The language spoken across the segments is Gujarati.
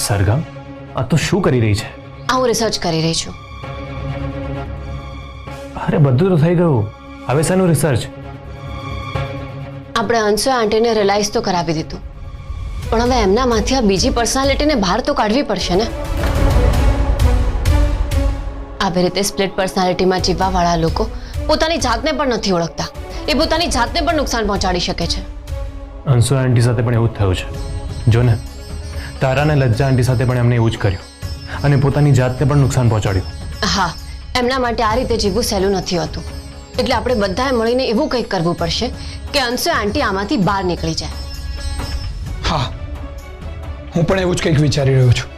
સરગમ, આ તો શું કરી રહી છે? હું રિસર્ચ કરી રહી છું. અરે બધું તો થઈ ગયું, હવે શાનું રિસર્ચ? આપણે અંશુ આંટીને રિયલાઇઝ તો કરાવી દીધું, પણ હવે એમનામાંથી આ બીજી પર્સનાલિટીને બહાર તો કાઢવી પડશે ને. આવી રીતે સ્પ્લિટ પર્સનાલિટીમાં જીવવાવાળા લોકો પોતાની જાતને પણ નથી ઓળખતા. એ પોતાની જાતને પણ નુકસાન પહોંચાડી શકે છે. અંશુ આંટી સાથે પણ એવું જ થયું છે. જો ને, તારા અને લજ્જા આંટી સાથે પણ એમને એવું જ કર્યું અને પોતાની જાતને પણ નુકસાન પહોંચાડ્યું. હા, એમના માટે આ રીતે જીવવું સહેલું નથી હોતું. એટલે આપણે બધાએ મળીને એવું કંઈક કરવું પડશે કે અંશુ આંટી આમાંથી બહાર નીકળી જાય. હા, હું પણ એવું જ કંઈક વિચારી રહ્યો છું.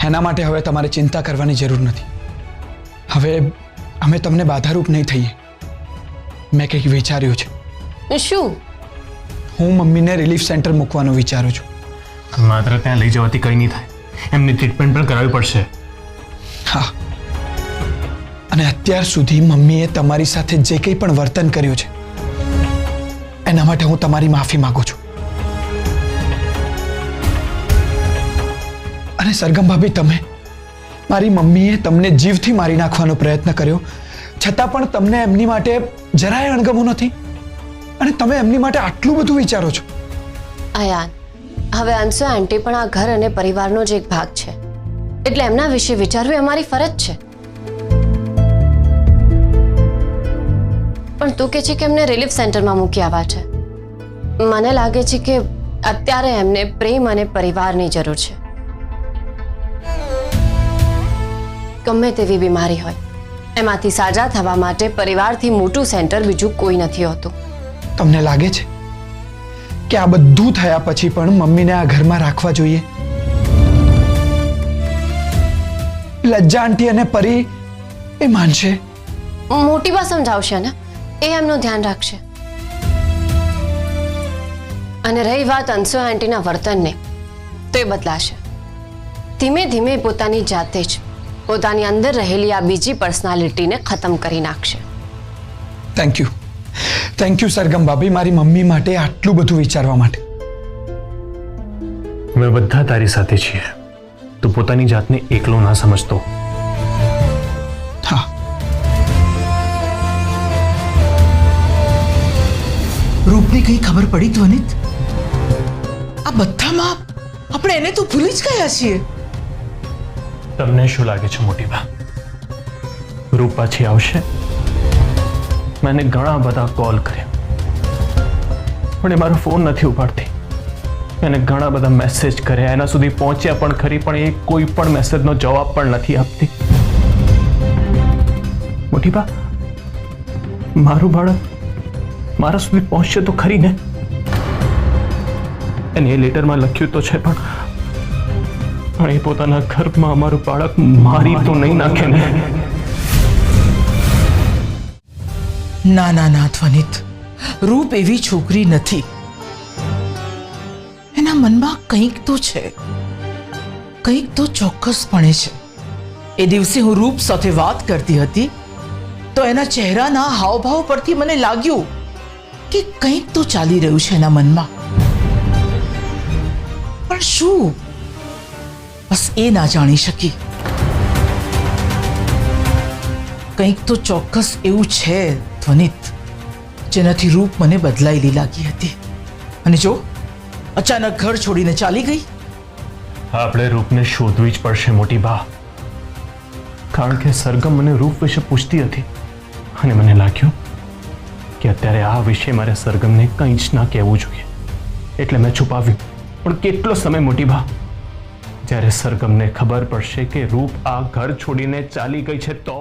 એના માટે હવે તમારે ચિંતા કરવાની જરૂર નથી. હવે અમે તમને બાધારૂપ નહીં થઈએ. મેં કંઈક વિચાર્યું છે. શું? હું મમ્મીને રિલીફ સેન્ટર મૂકવાનું વિચારું છું. માત્ર ત્યાં લઈ જવાથી કંઈ નહીં થાય, એમની ટ્રીટમેન્ટ પણ કરાવવી પડશે. હા, અને અત્યાર સુધી મમ્મીએ તમારી સાથે જે કંઈ પણ વર્તન કર્યું છે એના માટે હું તમારી માફી માંગુ છું. અને સરગમ ભાભી, તમે, મારી મમ્મીએ તમને જીવથી મારી નાખવાનો પ્રયત્ન કર્યો, છતાં પણ તમને એમની માટે જરાય અણગમો નથી અને તમે એમની માટે આટલું બધું વિચારો છો. અયાન, હવે અંશુ આંટી પણ આ ઘર અને પરિવારનો જ એક ભાગ છે, એટલે એમના વિશે વિચારવું એ અમારી ફરજ છે. પણ તું કહે છે કે એમને રિલીફ સેન્ટરમાં મૂકી આવ્યા છે. મને લાગે છે કે અત્યારે એમને પ્રેમ અને પરિવારની જરૂર છે. ગમે તેવી બીમારી હોય, એમાંથી સાજા થવા માટે પરિવારથી મોટું સેન્ટર બીજું કોઈ નથી હોતું. તમને લાગે છે કે આ બધું થયા પછી પણ મમ્મીને આ ઘરમાં રાખવા જોઈએ? લજ્જા આંટી અને પરી એ માનશે? મોટી બા સમજાવશે ને, એ એમનું ધ્યાન રાખશે. અને રહી વાત અંશુ આંટીના વર્તનની, તો એ બદલાશે. ધીમે ધીમે પોતાની જાતે જ પોતાની અંદર રહેલી આ બીજી પર્સનાલિટીને ખતમ કરી નાખશે. Thank you, thank you Sargam ભાભી, મારી મમ્મી માટે આટલું બધું વિચારવા માટે. અમે બધા તારી સાથે છીએ. તું પોતાની જાતને એકલો ના સમજતો. હા, રૂપની કઈ ખબર પડી ધ્વનિત? આ બધામાં આપણે એને તો ભૂલી જ ગયા છીએ. તમને શું લાગે છે મોટી બા, રૂપ પાછી આવશે? મેં ઘણા બધા કોલ કર્યા પણ એ મારો ફોન નથી ઉપાડતી. મેં ઘણા બધા મેસેજ કર્યા, એના સુધી પહોંચ્યા પણ ખરી, પણ એ કોઈ પણ મેસેજનો જવાબ પણ નથી આપતી. મોટી બા, મારું બાળક મારા સુધી પહોંચશે તો ખરી ને? એને એ લેટરમાં લખ્યું તો છે, પણ એ પોતાના ઘરમાં અમારું બાળક મારી તો નહીં નાખે ને? ના ના ના ધ્વનિત, રૂપ એવી છોકરી નથી. એના મનમાં કંઈક તો છે, કંઈક તો ચોક્કસપણે છે. એ દિવસે હું રૂપ સાથે વાત કરતી હતી તો એના ચહેરાના હાવભાવ પરથી મને લાગ્યું કે કંઈક તો ચાલી રહ્યું છે એના મનમાં. પણ શું? બસ એ ના જાણી શકી. કંઈક તો ચોક્કસ એવું છે ધ્વનિત, જેનાથી રૂપ મને બદલાયેલી લાગી હતી. અને જો અચાનક ઘર છોડીને ચાલી ગઈ. આપણે રૂપને શોધવી જ પડશે મોટી બા, કારણ કે સરગમ મને રૂપ વિશે પૂછતી હતી અને મને લાગ્યું કે અત્યારે આ વિશે મારે સરગમને કંઈ જ ના કહેવું જોઈએ, એટલે મેં છુપાવ્યું. પણ કેટલો સમય મોટી બા? જ્યારે સરગમને ખબર પડશે કે રૂપ આ ઘર છોડીને ચાલી ગઈ છે તો